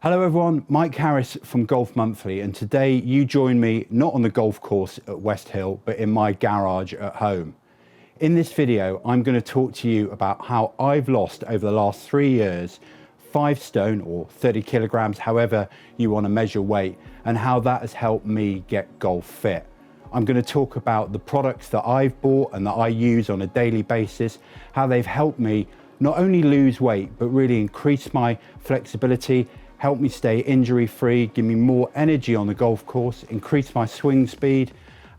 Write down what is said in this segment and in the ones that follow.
Hello everyone, Mike Harris from Golf Monthly, and today you join me not on the golf course at West Hill, but in my garage at home. In this video, I'm going to talk to you about how I've lost over the last 3 years 5 stone or 30 kilograms, however you want to measure weight, and how that has helped me get golf fit. I'm going to talk about the products that I've bought and that I use on a daily basis, how they've helped me not only lose weight, but really increase my flexibility, help me stay injury-free, give me more energy on the golf course, increase my swing speed,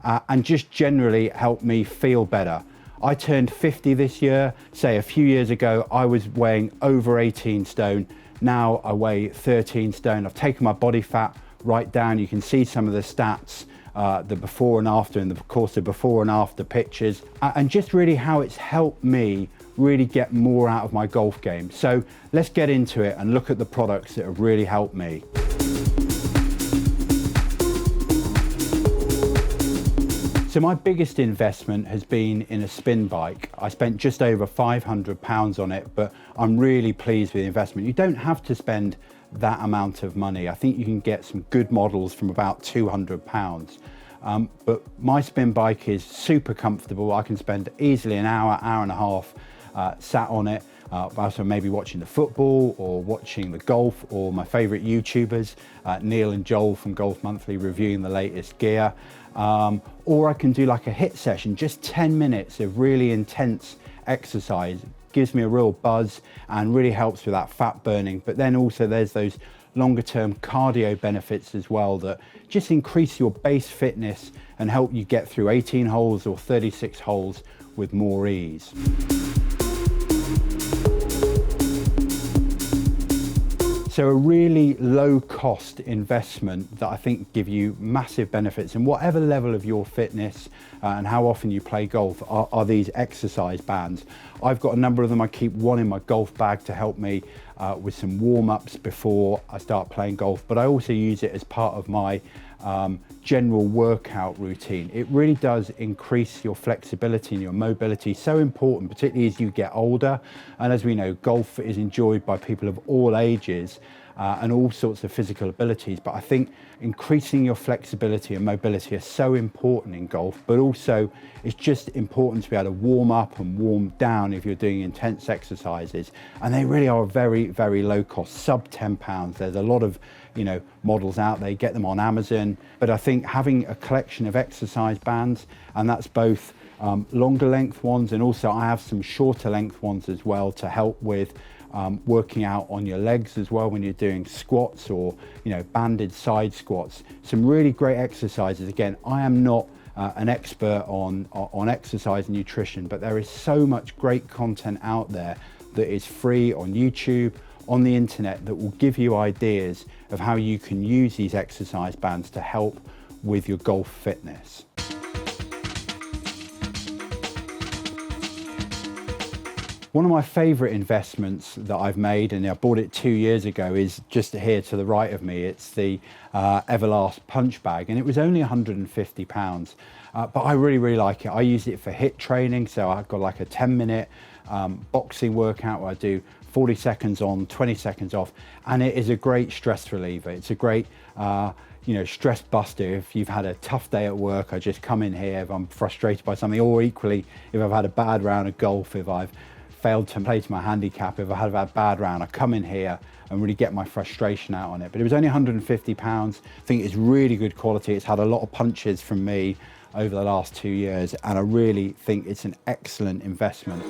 and just generally help me feel better. I turned 50 this year. Say a few years ago, I was weighing over 18 stone. Now I weigh 13 stone. I've taken my body fat right down. You can see some of the stats, the before and after, and of course the before and after pictures, and just really how it's helped me really get more out of my golf game. So let's get into it and look at the products that have really helped me. So my biggest investment has been in a spin bike. I spent just over £500 on it, but I'm really pleased with the investment. You don't have to spend that amount of money. I think you can get some good models from about £200. But my spin bike is super comfortable. I can spend easily an hour, hour and a half sat on it, also maybe watching the football or watching the golf, or my favorite YouTubers, Neil and Joel from Golf Monthly, reviewing the latest gear. Or I can do like a HIIT session, just 10 minutes of really intense exercise. Gives me a real buzz and really helps with that fat burning. But then also there's those longer term cardio benefits as well that just increase your base fitness and help you get through 18 holes or 36 holes with more ease. So a really low cost investment that I think give you massive benefits, and whatever level of your fitness and how often you play golf are these exercise bands. I've got a number of them. I keep one in my golf bag to help me with some warm-ups before I start playing golf, but I also use it as part of my general workout routine. It really does increase your flexibility and your mobility, so important, particularly as you get older. And as we know, golf is enjoyed by people of all ages and all sorts of physical abilities. But I think increasing your flexibility and mobility are so important in golf, but also it's just important to be able to warm up and warm down if you're doing intense exercises. And they really are very, very low cost, sub £10. There's a lot of models out there, get them on Amazon. But I think having a collection of exercise bands, and that's both longer length ones, and also I have some shorter length ones as well to help with working out on your legs as well when you're doing squats or banded side squats. Some really great exercises. Again, I am not an expert on exercise and nutrition, but there is so much great content out there that is free on YouTube, on the internet, that will give you ideas of how you can use these exercise bands to help with your golf fitness. One of my favorite investments that I've made, and I bought it 2 years ago, is just here to the right of me. It's the Everlast punch bag, and it was only £150. But I really, really like it. I use it for HIIT training. So I've got like a 10-minute boxing workout where I do 40 seconds on, 20 seconds off. And it is a great stress reliever. It's a great stress buster. If you've had a tough day at work, I just come in here if I'm frustrated by something, or equally if I've had a bad round of golf, if I've failed to play to my handicap, if I have a bad round, I come in here and really get my frustration out on it. But it was only £150. I think it's really good quality. It's had a lot of punches from me over the last 2 years, and I really think it's an excellent investment.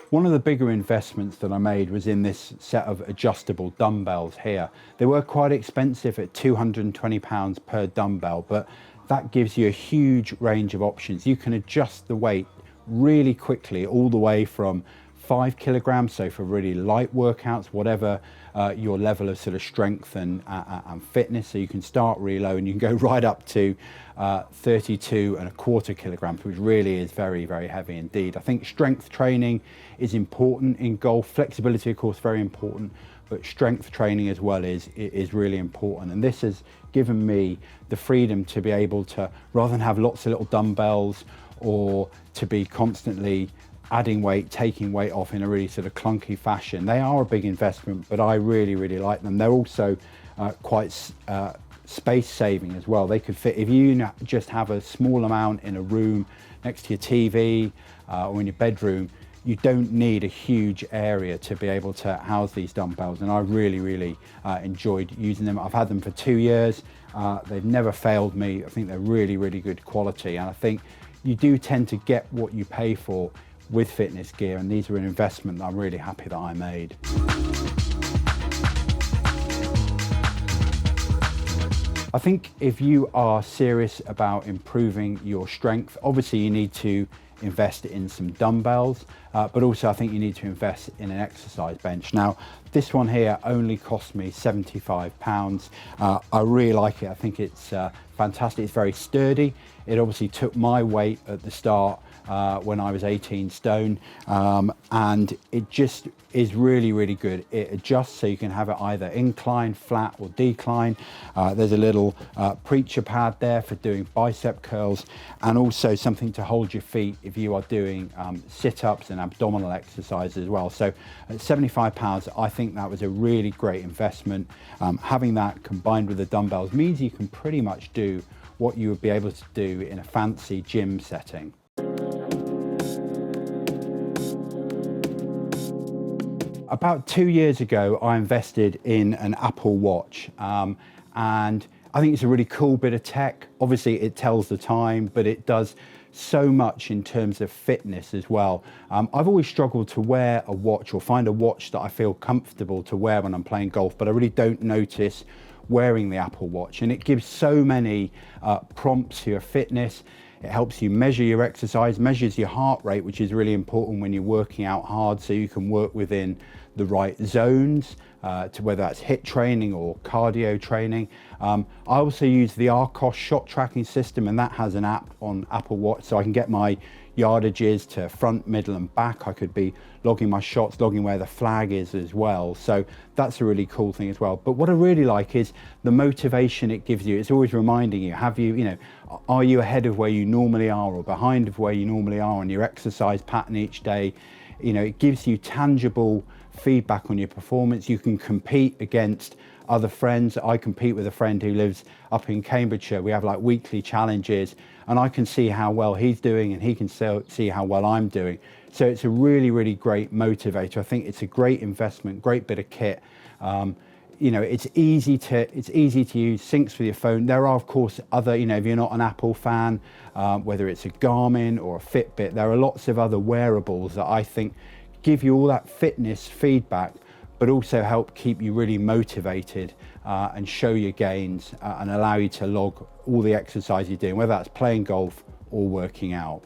One of the bigger investments that I made was in this set of adjustable dumbbells here. They were quite expensive at £220 per dumbbell, but that gives you a huge range of options. You can adjust the weight really quickly, all the way from 5 kilograms, so for really light workouts, whatever your level of sort of strength and fitness. So you can start really low and you can go right up to 32.25 kilograms, which really is very, very heavy indeed. I think strength training is important in golf. Flexibility, of course, very important, but strength training as well is really important. And this has given me the freedom to be able to, rather than have lots of little dumbbells or to be constantly adding weight, taking weight off in a really sort of clunky fashion. They are a big investment, but I really, really like them. They're also quite space saving as well. They could fit, if you just have a small amount in a room next to your TV or in your bedroom, you don't need a huge area to be able to house these dumbbells, and I really, really enjoyed using them. I've had them for 2 years. They've never failed me. I think they're really, really good quality, and I think you do tend to get what you pay for with fitness gear, and these are an investment that I'm really happy that I made. I think if you are serious about improving your strength, obviously you need to invest in some dumbbells, but also I think you need to invest in an exercise bench. Now, this one here only cost me £75. I really like it. I think it's fantastic. It's very sturdy. It obviously took my weight at the start when I was 18 stone, and it just is really, really good. It adjusts so you can have it either incline, flat or decline. There's a little preacher pad there for doing bicep curls, and also something to hold your feet if you are doing sit-ups and abdominal exercises as well. So at £75, I think that was a really great investment. Having that combined with the dumbbells means you can pretty much do what you would be able to do in a fancy gym setting. About 2 years ago, I invested in an Apple Watch, and I think it's a really cool bit of tech. Obviously, it tells the time, but it does so much in terms of fitness as well. I've always struggled to wear a watch or find a watch that I feel comfortable to wear when I'm playing golf, but I really don't notice wearing the Apple Watch, and it gives so many prompts to your fitness. It helps you measure your exercise, measures your heart rate, which is really important when you're working out hard, so you can work within the right zones, to whether that's HIIT training or cardio training. I also use the Arcos shot tracking system, and that has an app on Apple Watch, so I can get my yardages to front, middle and back. I could be logging my shots, logging where the flag is as well. So that's a really cool thing as well. But what I really like is the motivation it gives you. It's always reminding you, are you ahead of where you normally are or behind of where you normally are on your exercise pattern each day? It gives you tangible feedback on your performance. You can compete against other friends. I compete with a friend who lives up in Cambridgeshire. We have like weekly challenges, and I can see how well he's doing and he can see how well I'm doing. So it's a really, really great motivator. I think it's a great investment, great bit of kit. It's easy to use, syncs with your phone. There are, of course, other, if you're not an Apple fan, whether it's a Garmin or a Fitbit, there are lots of other wearables that I think give you all that fitness feedback, but also help keep you really motivated and show your gains and allow you to log all the exercise you're doing, whether that's playing golf or working out.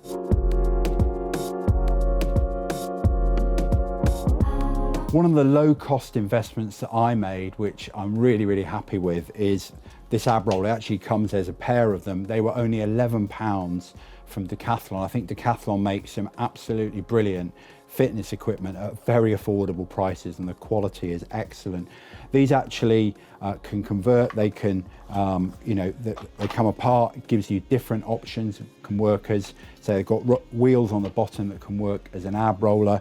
One of the low-cost investments that I made, which I'm really, really happy with, is this ab roller. It actually comes as a pair of them. They were only £11 from Decathlon. I think Decathlon makes some absolutely brilliant fitness equipment at very affordable prices, and the quality is excellent. These actually can convert. They can, they come apart. It gives you different options. It can work as, so they've got wheels on the bottom that can work as an ab roller.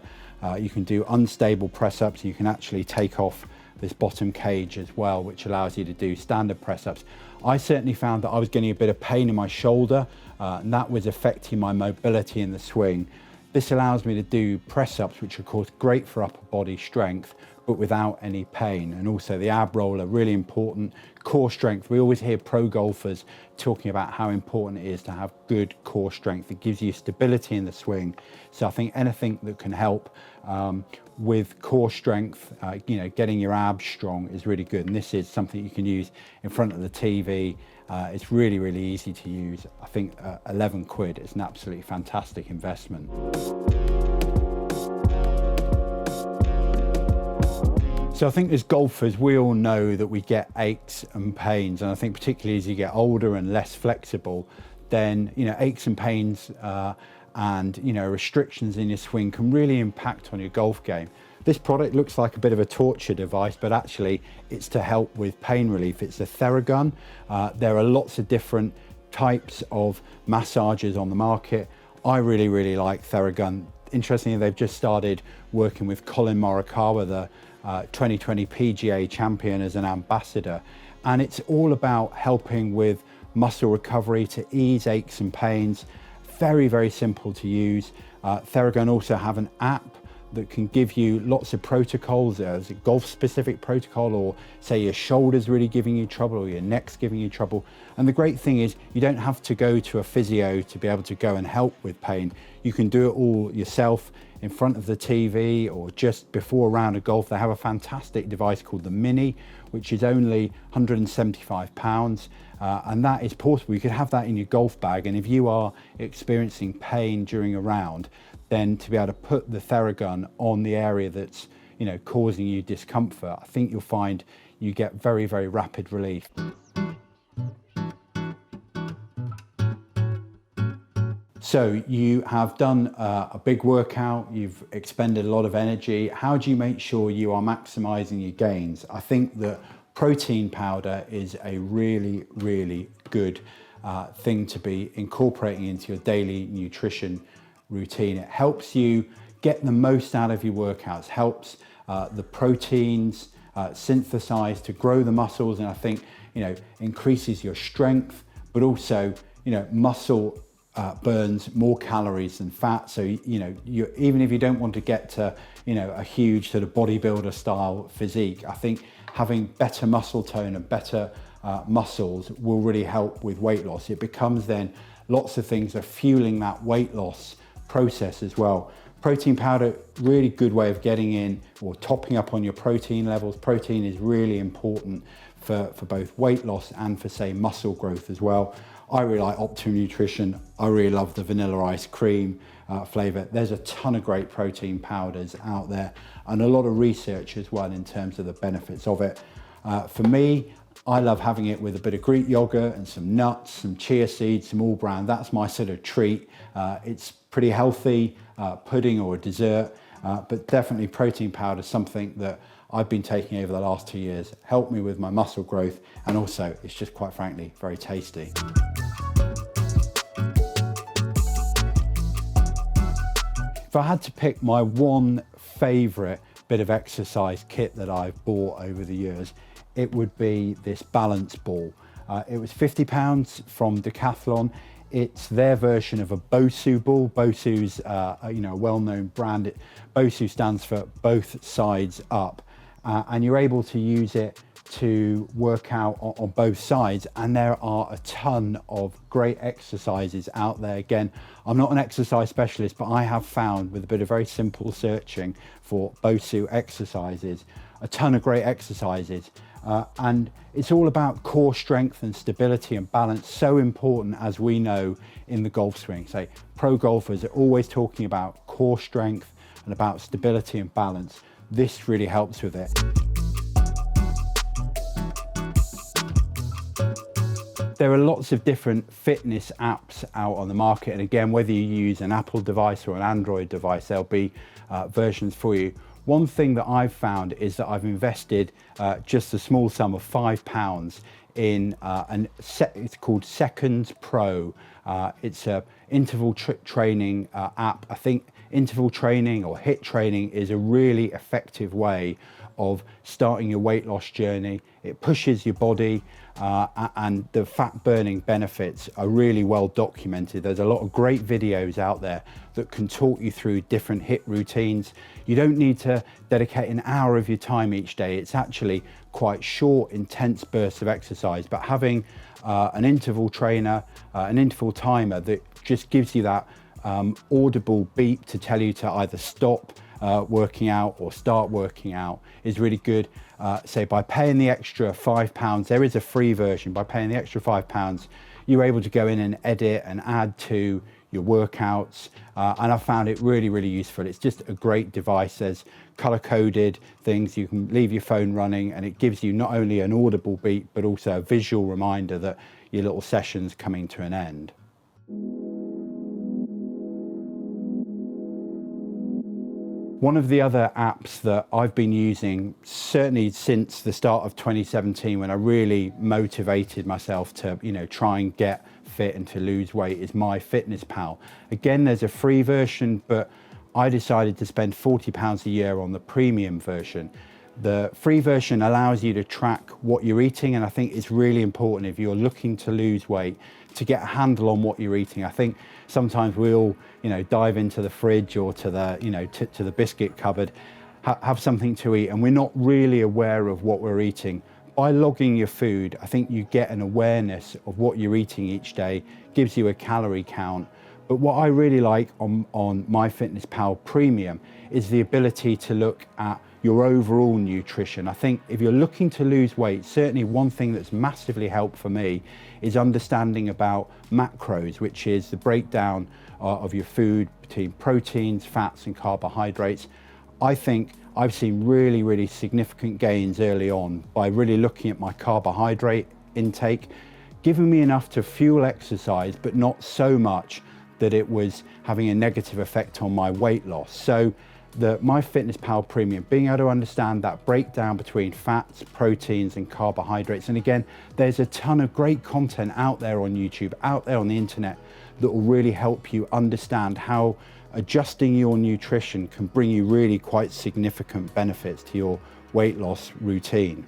You can do unstable press-ups. You can actually take off this bottom cage as well, which allows you to do standard press-ups. I certainly found that I was getting a bit of pain in my shoulder, and that was affecting my mobility in the swing. This allows me to do press-ups, which are of course great for upper body strength, but without any pain. And also the ab roller, really important. Core strength, we always hear pro golfers talking about how important it is to have good core strength. It gives you stability in the swing. So I think anything that can help with core strength, getting your abs strong is really good. And this is something you can use in front of the TV. It's really, really easy to use. I think 11 quid is an absolutely fantastic investment. So I think as golfers, we all know that we get aches and pains, and I think particularly as you get older and less flexible, then aches and pains and restrictions in your swing can really impact on your golf game. This product looks like a bit of a torture device, but actually it's to help with pain relief. It's a THERAGUN. There are lots of different types of massagers on the market. I really, really like THERAGUN. Interestingly, they've just started working with Colin Morikawa, the 2020 PGA champion, as an ambassador. And it's all about helping with muscle recovery to ease aches and pains. Very, very simple to use. THERAGUN also have an app that can give you lots of protocols. There's a golf specific protocol, or say your shoulder's really giving you trouble or your neck's giving you trouble. And the great thing is you don't have to go to a physio to be able to go and help with pain. You can do it all yourself in front of the TV or just before a round of golf. They have a fantastic device called the Mini, which is only £175. And that is portable. You could have that in your golf bag. And if you are experiencing pain during a round, then to be able to put the THERAGUN on the area that's, you know, causing you discomfort, I think you'll find you get very, very rapid relief. So you have done a big workout, you've expended a lot of energy. How do you make sure you are maximizing your gains? I think that protein powder is a really, really good thing to be incorporating into your daily nutrition routine. It helps you get the most out of your workouts, helps the proteins synthesize to grow the muscles, and I think, you know, increases your strength, but also, you know, muscle burns more calories than fat. So, you know, even if you don't want to get to, you know, a huge sort of bodybuilder style physique, I think having better muscle tone and better muscles will really help with weight loss. It becomes then lots of things are fueling that weight loss process as well. Protein powder, really good way of getting in or topping up on your protein levels. Protein is really important for both weight loss and for, say, muscle growth as well. I really like Optimum Nutrition. I really love the vanilla ice cream flavor. There's a ton of great protein powders out there and a lot of research as well in terms of the benefits of it. For me, I love having it with a bit of Greek yogurt and some nuts, some chia seeds, some all bran. That's my sort of treat. It's pretty healthy, pudding or a dessert, but definitely protein powder is something that I've been taking over the last 2 years, helped me with my muscle growth, and also it's just quite frankly very tasty. If I had to pick my one favorite bit of exercise kit that I've bought over the years, it would be this balance ball. It was £50 from Decathlon. It's their version of a BOSU ball. BOSU's you know, a well-known brand. BOSU stands for both sides up, and you're able to use it to work out on both sides, and there are a ton of great exercises out there. Again, I'm not an exercise specialist, but I have found with a bit of very simple searching for BOSU exercises, a ton of great exercises. And it's all about core strength and stability and balance, so important, as we know, in the golf swing. So pro golfers are always talking about core strength and about stability and balance. This really helps with it. There are lots of different fitness apps out on the market, and again, whether you use an Apple device or an Android device, there'll be versions for you. One thing that I've found is that I've invested just a small sum of £5 in it's called Seconds Pro. It's a interval training app. I think interval training or HIIT training is a really effective way of starting your weight loss journey. It pushes your body, and the fat burning benefits are really well documented. There's a lot of great videos out there that can talk you through different HIIT routines. You don't need to dedicate an hour of your time each day. It's actually quite short, intense bursts of exercise, but having an interval trainer, an interval timer that just gives you that audible beep to tell you to either stop working out or start working out is really good. Say by paying the extra £5, there is a free version. By paying the extra £5, you're able to go in and edit and add to your workouts, and I found it really, really useful. It's just a great device. There's color-coded things. You can leave your phone running, and it gives you not only an audible beep, but also a visual reminder that your little session's coming to an end. One of the other apps that I've been using, certainly since the start of 2017, when I really motivated myself to, you know, try and get fit and to lose weight, is MYFITNESSPAL. Again, there's a free version, but I decided to spend £40 a year on the premium version. The free version allows you to track what you're eating, and I think it's really important if you're looking to lose weight to get a handle on what you're eating. I think sometimes we all, dive into the fridge or to the, to the biscuit cupboard, have something to eat, and we're not really aware of what we're eating. By logging your food, I think you get an awareness of what you're eating each day, gives you a calorie count. But what I really like on MyFitnessPal Premium is the ability to look at your overall nutrition. I think if you're looking to lose weight, certainly one thing that's massively helped for me is understanding about macros, which is the breakdown of your food between proteins, fats and carbohydrates. I think I've seen really significant gains early on by really looking at my carbohydrate intake, giving me enough to fuel exercise, but not so much that it was having a negative effect on my weight loss. So the MyFitnessPal Premium, being able to understand that breakdown between fats, proteins and carbohydrates. And again, there's a ton of great content out there on YouTube, out there on the internet, that will really help you understand how adjusting your nutrition can bring you really quite significant benefits to your weight loss routine.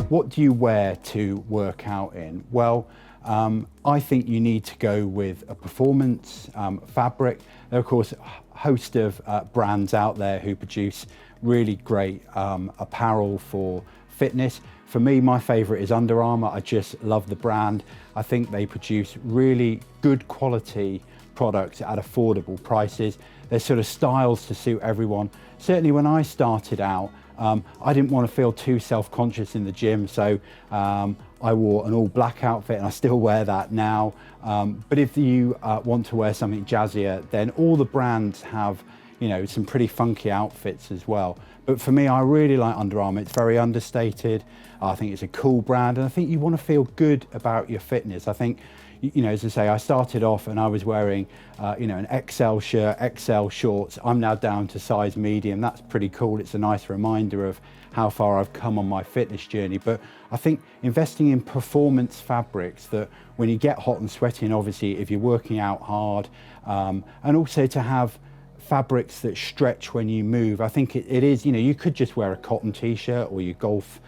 What do you wear to work out in? Well, I think you need to go with a performance fabric. There are, of course, a host of brands out there who produce really great apparel for fitness. For me, my favorite is Under Armour. I just love the brand. I think they produce really good quality products at affordable prices. There's sort of styles to suit everyone. Certainly when I started out, I didn't want to feel too self-conscious in the gym, so I wore an all black outfit, and I still wear that now. But if you want to wear something jazzier, then all the brands have, some pretty funky outfits as well. But for me, I really like Under Armour. It's very understated. I think it's a cool brand, and I think you want to feel good about your fitness. I think, as I say, I started off and I was wearing, an XL shirt, XL shorts. I'm now down to size medium. That's pretty cool. It's a nice reminder of how far I've come on my fitness journey. But I think investing in performance fabrics that when you get hot and sweaty, and obviously if you're working out hard, and also to have fabrics that stretch when you move. I think it is, you could just wear a cotton t-shirt or your golf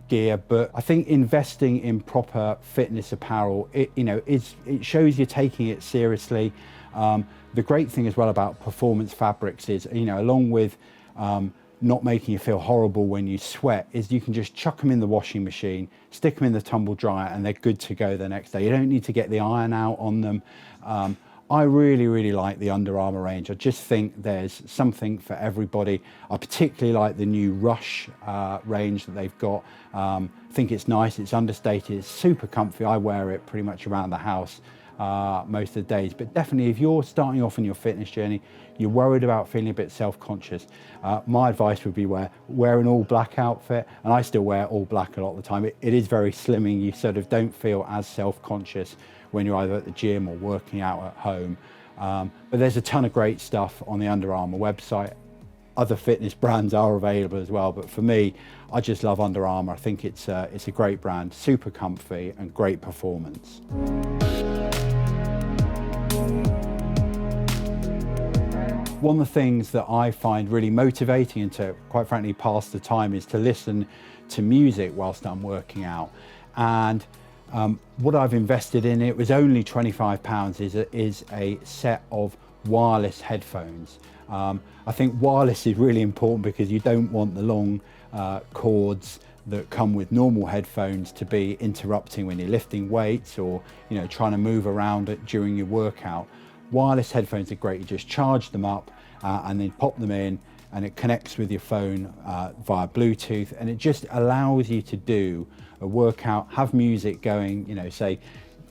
gear, but I think investing in proper fitness apparel, it shows you're taking it seriously. The great thing as well about performance fabrics is, along with not making you feel horrible when you sweat, is you can just chuck them in the washing machine, stick them in the tumble dryer, and they're good to go the next day. You don't need to get the iron out on them. I really like the Under Armour range. I just think there's something for everybody. I particularly like the new Rush range that they've got. I think it's nice, it's understated, it's super comfy. I wear it pretty much around the house most of the days. But definitely if you're starting off on your fitness journey, you're worried about feeling a bit self-conscious, my advice would be wear an all black outfit, and I still wear all black a lot of the time. It is very slimming. You sort of don't feel as self-conscious when you're either at the gym or working out at home. But there's a ton of great stuff on the Under Armour website. Other fitness brands are available as well, but for me, I just love Under Armour. I think it's a great brand, super comfy and great performance. One of the things that I find really motivating and to, quite frankly, pass the time is to listen to music whilst I'm working out. And what I've invested in, it was only £25, is a set of wireless headphones. I think wireless is really important because you don't want the long cords that come with normal headphones to be interrupting when you're lifting weights or trying to move around during your workout. Wireless headphones are great. You just charge them up and then pop them in, and it connects with your phone via Bluetooth, and it just allows you to do a workout, have music going, say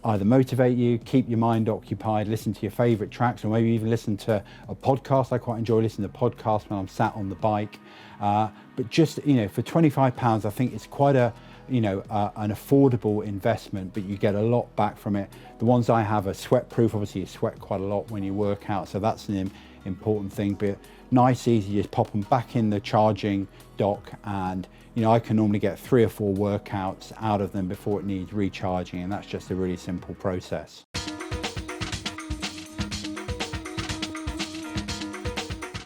either motivate you, keep your mind occupied, listen to your favorite tracks, or maybe even listen to a podcast. I quite enjoy listening to podcasts when I'm sat on the bike. But just, for £25, I think it's quite an affordable investment, but you get a lot back from it. The ones I have are sweat proof. Obviously you sweat quite a lot when you work out, so that's an important thing, but nice, easy, just pop them back in the charging dock, and you know, I can normally get 3 or 4 workouts out of them before it needs recharging, and that's just a really simple process.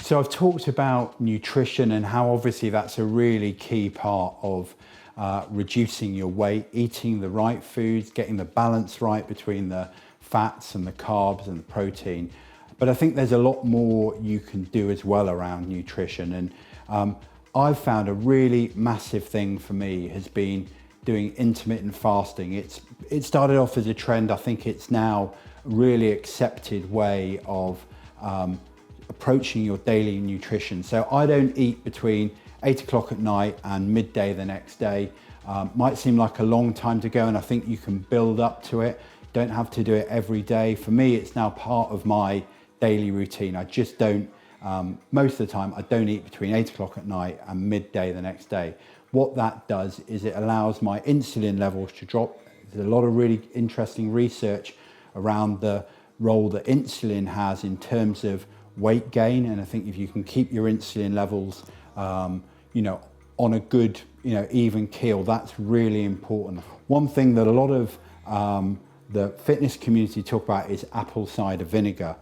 So I've talked about nutrition and how obviously that's a really key part of reducing your weight, eating the right foods, getting the balance right between the fats and the carbs and the protein. But I think there's a lot more you can do as well around nutrition. And I've found a really massive thing for me has been doing intermittent fasting. It started off as a trend. I think it's now a really accepted way of approaching your daily nutrition. So I don't eat between 8 o'clock at night and midday the next day. Might seem like a long time to go, and I think you can build up to it. Don't have to do it every day. For me, it's now part of my daily routine. I just don't, most of the time, I don't eat between 8 o'clock at night and midday the next day. What that does is it allows my insulin levels to drop. There's a lot of really interesting research around the role that insulin has in terms of weight gain, and I think if you can keep your insulin levels you know, on a good, you know, even keel, that's really important. One thing that a lot of the fitness community talk about is apple cider vinegar.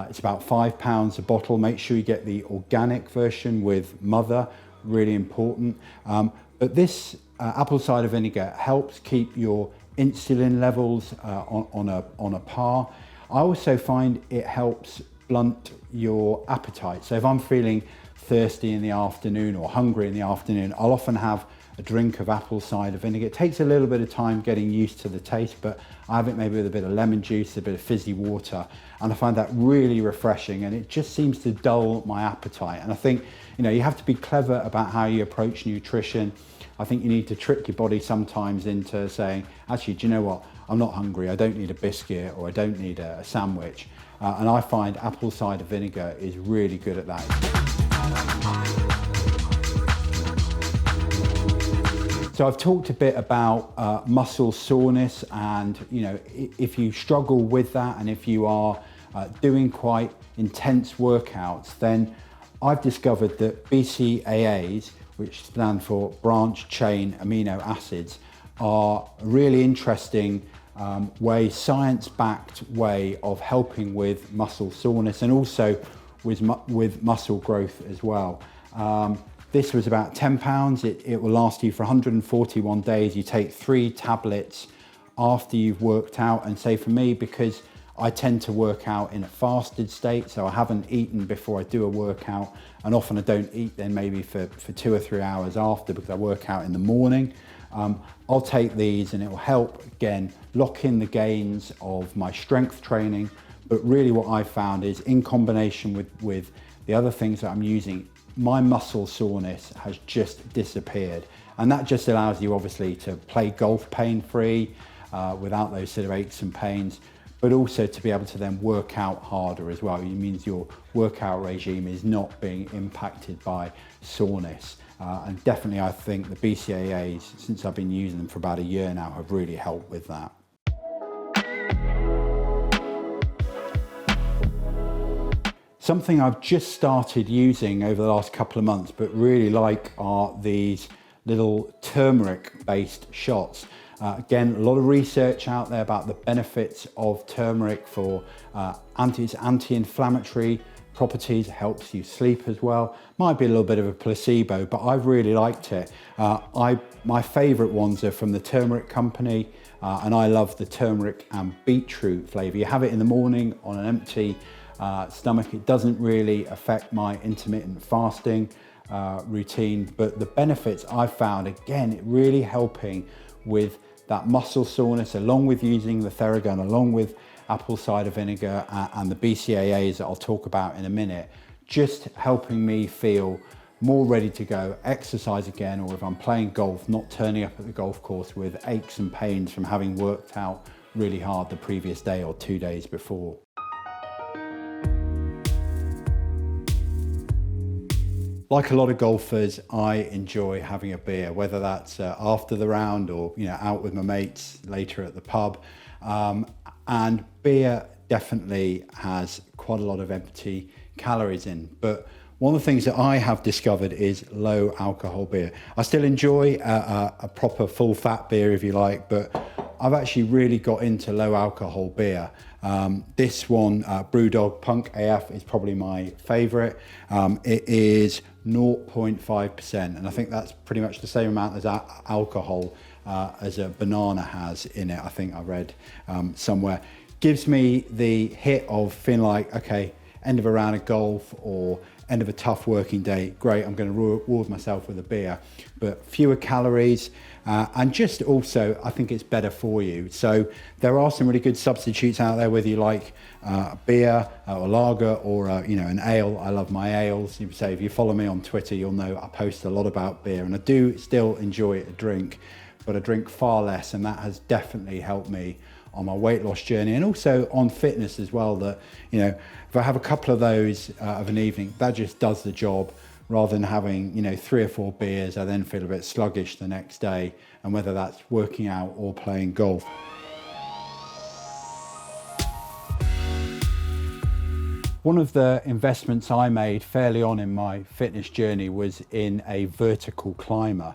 It's about £5 a bottle. Make sure you get the organic version with mother, really important. But this apple cider vinegar helps keep your insulin levels on a par. I also find it helps blunt your appetite. So if I'm feeling thirsty in the afternoon or hungry in the afternoon, I'll often have a drink of apple cider vinegar. It takes a little bit of time getting used to the taste, but I have it maybe with a bit of lemon juice, a bit of fizzy water, and I find that really refreshing, and it just seems to dull my appetite. And I think, you know, you have to be clever about how you approach nutrition. I think you need to trick your body sometimes into saying, actually, do you know what? I'm not hungry, I don't need a biscuit, or I don't need a sandwich. And I find apple cider vinegar is really good at that. So I've talked a bit about muscle soreness, and you know, if you struggle with that and if you are doing quite intense workouts, then I've discovered that BCAAs, which stand for branch chain amino acids, are a really interesting science-backed way of helping with muscle soreness and also with muscle growth as well. This was about £10. It will last you for 141 days. You take 3 tablets after you've worked out. And say for me, because I tend to work out in a fasted state, so I haven't eaten before I do a workout, and often I don't eat then maybe for 2 or 3 hours after because I work out in the morning. I'll take these and it will help, again, lock in the gains of my strength training. But really what I've found is in combination with the other things that I'm using, my muscle soreness has just disappeared. And that just allows you obviously to play golf pain-free without those sort of aches and pains, but also to be able to then work out harder as well. It means your workout regime is not being impacted by soreness. And definitely I think the BCAAs, since I've been using them for about a year now, have really helped with that. Something I've just started using over the last couple of months, but really like, are these little turmeric based shots. Again, a lot of research out there about the benefits of turmeric for anti-inflammatory properties, helps you sleep as well. Might be a little bit of a placebo, but I've really liked it. My favorite ones are from the Turmeric company, and I love the turmeric and beetroot flavor. You have it in the morning on an empty stomach. It doesn't really affect my intermittent fasting routine, but the benefits I've found, again, it really helping with that muscle soreness, along with using the THERAGUN, along with apple cider vinegar and the BCAAs that I'll talk about in a minute, just helping me feel more ready to go, exercise again, or if I'm playing golf, not turning up at the golf course with aches and pains from having worked out really hard the previous day or 2 days before. Like a lot of golfers, I enjoy having a beer, whether that's after the round or out with my mates later at the pub. And beer definitely has quite a lot of empty calories in. But One of the things that I have discovered is low alcohol beer. I still enjoy a proper full fat beer if you like, but I've actually really got into low alcohol beer. This one, BREWDOG Punk AF, is probably my favorite. It is 0.5%, and I think that's pretty much the same amount as alcohol as a banana has in it. I think I read somewhere. Gives me the hit of feeling like, okay, end of a round of golf or end of a tough working day, great, I'm going to reward myself with a beer, but fewer calories, and just also I think it's better for you. So there are some really good substitutes out there, whether you like beer or lager or you know, an ale. I love my ales. You say, if you follow me on Twitter, you'll know I post a lot about beer, and I do still enjoy a drink, but I drink far less, and that has definitely helped me on my weight loss journey, and also on fitness as well. That, you know, if I have a couple of those of an evening, that just does the job, rather than having, you know, 3 or 4 beers. I then feel a bit sluggish the next day, and whether that's working out or playing golf. One of the investments I made fairly on in my fitness journey was in a vertical climber.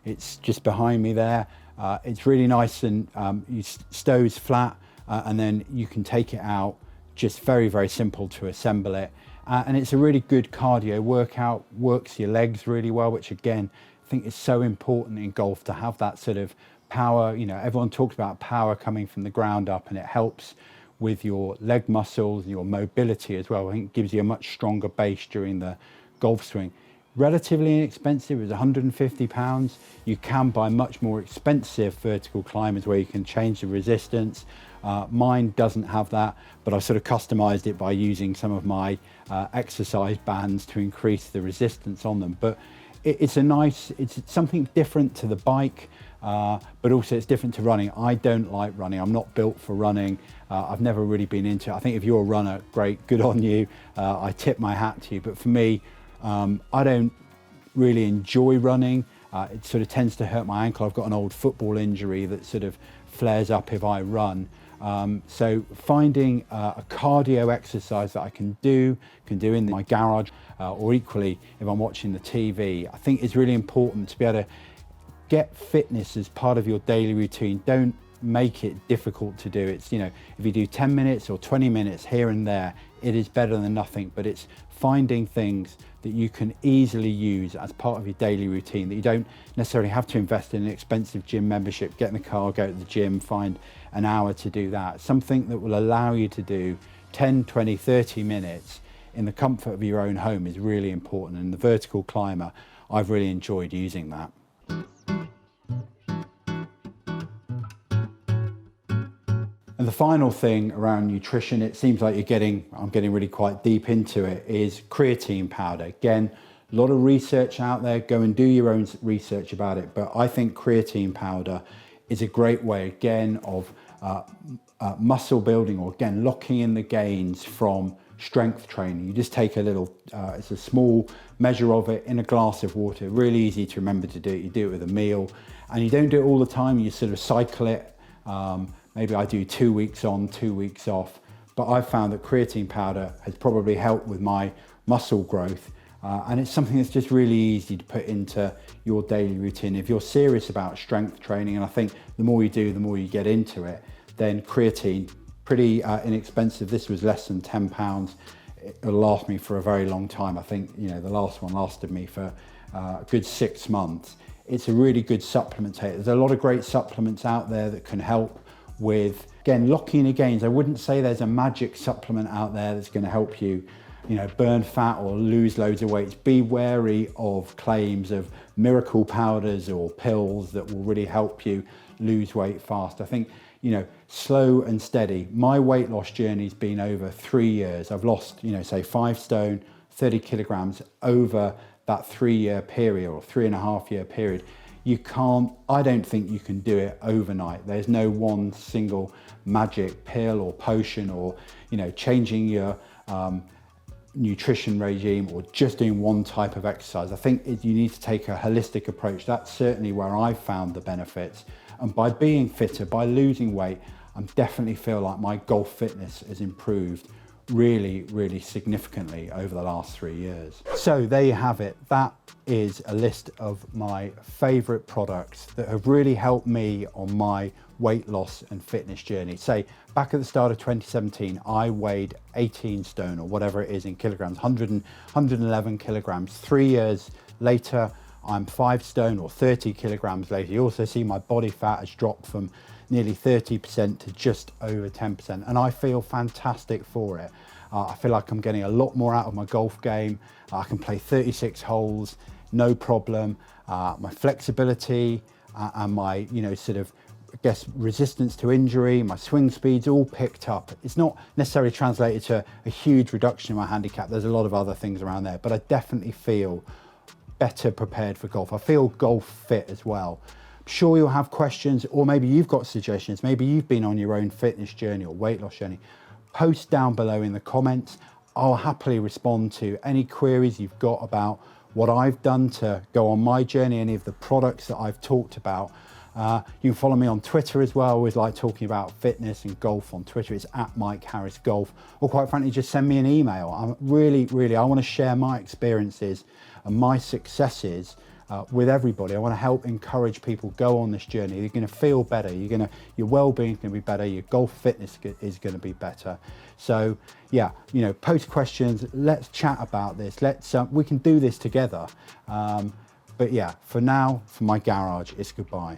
It's just behind me there. It's really nice, and stows flat, and then you can take it out. Just very, very simple to assemble it. And it's a really good cardio workout, works your legs really well, which again, I think is so important in golf, to have that sort of power. You know, everyone talks about power coming from the ground up, and it helps with your leg muscles, your mobility as well. I think it gives you a much stronger base during the golf swing. Relatively inexpensive, it was £150. You can buy much more expensive vertical climbers where you can change the resistance. Mine doesn't have that, but I sort of customized it by using some of my exercise bands to increase the resistance on them. But it's something different to the bike, but also it's different to running. I don't like running. I'm not built for running. I've never really been into it. I think if you're a runner, great, good on you. I tip my hat to you. But for me, I don't really enjoy running. It sort of tends to hurt my ankle. I've got an old football injury that sort of flares up if I run. So finding a cardio exercise that I can do in my garage, or equally if I'm watching the TV, I think it's really important to be able to get fitness as part of your daily routine. Don't make it difficult to do. It's, you know, if you do 10 minutes or 20 minutes here and there, it is better than nothing. But it's finding things that you can easily use as part of your daily routine, that you don't necessarily have to invest in an expensive gym membership, get in the car, go to the gym, find an hour to do that. Something that will allow you to do 10, 20, 30 minutes in the comfort of your own home is really important. And the vertical climber, I've really enjoyed using that. And the final thing around nutrition, it seems like I'm getting really quite deep into it, is creatine powder. Again, a lot of research out there. Go and do your own research about it. But I think creatine powder is a great way, again, of muscle building, or again, locking in the gains from strength training. You just take a little, it's a small measure of it in a glass of water. Really easy to remember to do it. You do it with a meal, and you don't do it all the time. You sort of cycle it. Maybe I do 2 weeks on, 2 weeks off, but I've found that creatine powder has probably helped with my muscle growth, and it's something that's just really easy to put into your daily routine. If you're serious about strength training, and I think the more you do, the more you get into it, then creatine, pretty inexpensive. This was less than £10. It'll last me for a very long time. I think, you know, the last one lasted me for a good 6 months. It's a really good supplement. There's a lot of great supplements out there that can help with, again, locking in the gains. I wouldn't say there's a magic supplement out there that's going to help you, you know, burn fat or lose loads of weight. Be wary of claims of miracle powders or pills that will really help you lose weight fast. I think, you know, slow and steady. My weight loss journey's been over 3 years. I've lost, you know, say 5 stone, 30 kilograms over that 3-year period, or 3.5-year period. I don't think you can do it overnight. There's no one single magic pill or potion, or, you know, changing your nutrition regime or just doing one type of exercise. I think you need to take a holistic approach. That's certainly where I've found the benefits. And by being fitter, by losing weight, I definitely feel like my golf fitness has improved really significantly over the last 3 years. So there you have it. That is a list of my favorite products that have really helped me on my weight loss and fitness journey. Say back at the start of 2017, I weighed 18 stone or whatever it is in kilograms, 111 kilograms. 3 years later, I'm 5 stone or 30 kilograms later. You also see my body fat has dropped from nearly 30% to just over 10%, and I feel fantastic for it. I feel like I'm getting a lot more out of my golf game. I can play 36 holes, no problem. My flexibility and my, sort of, I guess, resistance to injury, my swing speed's all picked up. It's not necessarily translated to a huge reduction in my handicap. There's a lot of other things around there, but I definitely feel better prepared for golf. I feel golf fit as well. I'm sure you'll have questions, or maybe you've got suggestions. Maybe you've been on your own fitness journey or weight loss journey. Post down below in the comments. I'll happily respond to any queries you've got about what I've done to go on my journey, any of the products that I've talked about. You can follow me on Twitter as well. I always like talking about fitness and golf on Twitter. It's at Mike Harris Golf, or quite frankly, just send me an email. I'm really, I want to share my experiences and my successes with everybody. I want to help encourage people go on this journey. You're going to feel better. Your well-being is going to be better. Your golf fitness is going to be better. So yeah, post questions. Let's chat about this. We can do this together. But yeah, for now, for my garage, it's goodbye.